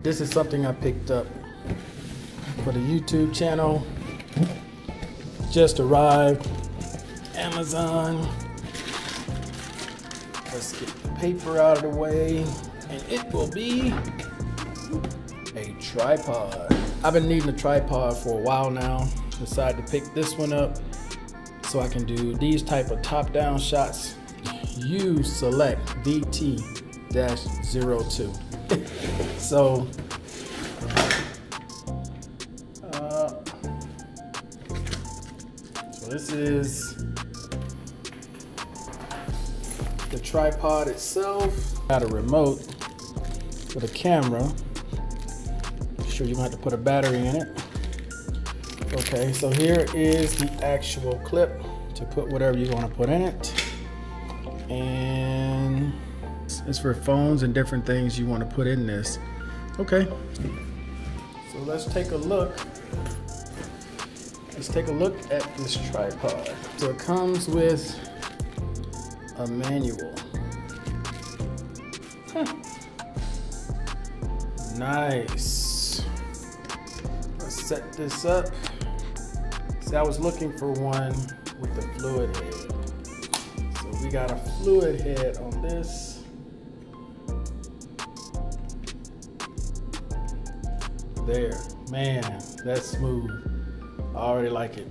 This is something I picked up for the YouTube channel. Just arrived. Amazon. Let's get the paper out of the way. And it will be a tripod. I've been needing a tripod for a while now. Decided to pick this one up so I can do these type of top-down shots. You select VT-02. So this is the tripod itself. Got a remote for the camera. Sure, you're gonna have to put a battery in it. Okay, so here is the actual clip to put whatever you want to put in it. And it's for phones and different things you want to put in this. Okay, so let's take a look. Let's take a look at this tripod. So it comes with a manual. Nice. Let's set this up. See, I was looking for one with the fluid head. So we got a fluid head on this. There, man, that's smooth. I already like it.